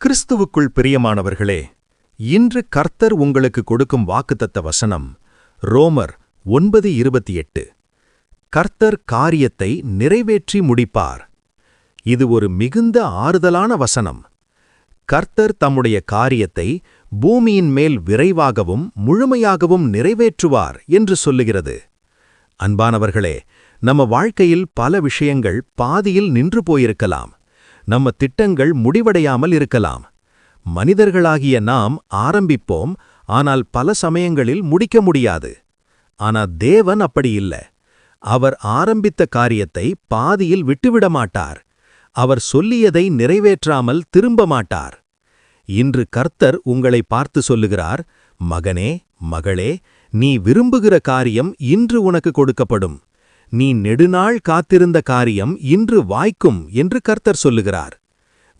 கிறிஸ்துவுக்குள் பிரியமானவர்களே, இன்று கர்த்தர் உங்களுக்கு கொடுக்கும் வாக்குத்தத்த வசனம் ரோமர் 9:28. கர்த்தர் காரியத்தை நிறைவேற்றி முடிப்பார். இது ஒரு மிகுந்த ஆறுதலான வசனம். கர்த்தர் தம்முடைய காரியத்தை பூமியின் மேல் விரைவாகவும் முழுமையாகவும் நிறைவேற்றுவார் என்று சொல்லுகிறது. அன்பானவர்களே, நம்ம வாழ்க்கையில் பல விஷயங்கள் பாதியில் நின்று போயிருக்கலாம். நம்ம திட்டங்கள் முடிவடையாமல் இருக்கலாம். மனிதர்களாகிய நாம் ஆரம்பிப்போம், ஆனால் பல சமயங்களில் முடிக்க முடியாது. ஆனா தேவன் அப்படி இல்ல. அவர் ஆரம்பித்த காரியத்தை பாதியில் விட்டுவிட மாட்டார். அவர் சொல்லியதை நிறைவேற்றாமல் திரும்ப மாட்டார். இன்று கர்த்தர் உங்களை பார்த்து சொல்லுகிறார், மகனே, மகளே, நீ விரும்புகிற காரியம் இன்று உனக்கு கொடுக்கப்படும். நீ நெடுநாள் காத்திருந்த காரியம் இன்று வாய்க்கும் என்று கர்த்தர் சொல்லுகிறார்.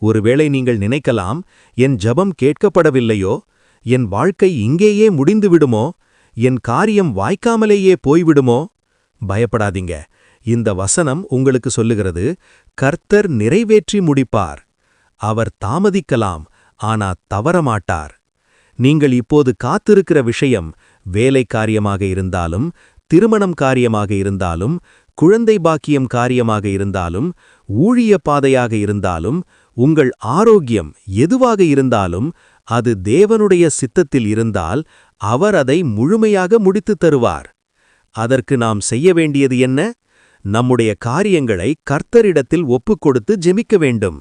ஒருவேளை நீங்கள் நினைக்கலாம், என் ஜெபம் கேட்கப்படவில்லையோ, என் வாழ்க்கை இங்கேயே முடிந்துவிடுமோ, என் காரியம் வாய்க்காமலேயே போய்விடுமோ? பயப்படாதீங்க. இந்த வசனம் உங்களுக்கு சொல்லுகிறது, கர்த்தர் நிறைவேற்றி முடிப்பார். அவர் தாமதிக்கலாம், ஆனா தவறமாட்டார். நீங்கள் இப்போது காத்திருக்கிற விஷயம் வேலை காரியமாக இருந்தாலும், திருமணம் காரியமாக இருந்தாலும், குழந்தை பாக்கியம் காரியமாக இருந்தாலும், ஊழிய பாதையாக இருந்தாலும், உங்கள் ஆரோக்கியம் எதுவாக இருந்தாலும், அது தேவனுடைய சித்தத்தில் இருந்தால் அவர் அதை முழுமையாக முடித்துத் தருவார். அதற்கு நாம் செய்ய வேண்டியது என்ன? நம்முடைய காரியங்களை கர்த்தரிடத்தில் ஒப்புக்கொடுத்து ஜெபிக்க வேண்டும்.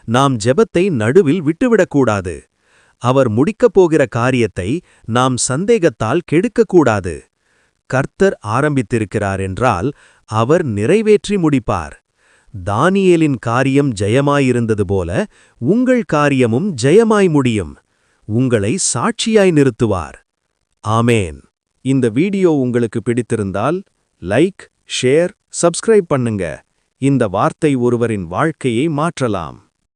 நாம் ஜெபத்தை நடுவில் விட்டுவிடக்கூடாது. அவர் முடிக்கப் போகிற காரியத்தை நாம் சந்தேகத்தால் கெடுக்கக்கூடாது. கர்த்தர் ஆரம்பித்திருக்கிறார் என்றால் அவர் நிறைவேற்றி முடிப்பார். தானியேலின் காரியம் ஜெயமாயிருந்தது போல உங்கள் காரியமும் ஜெயமாய் முடியும். உங்களை சாட்சியாய் நிறுத்துவார். ஆமேன். இந்த வீடியோ உங்களுக்கு பிடித்திருந்தால் லைக், ஷேர், சப்ஸ்கிரைப் பண்ணுங்க. இந்த வார்த்தை ஒருவரின் வாழ்க்கையை மாற்றலாம்.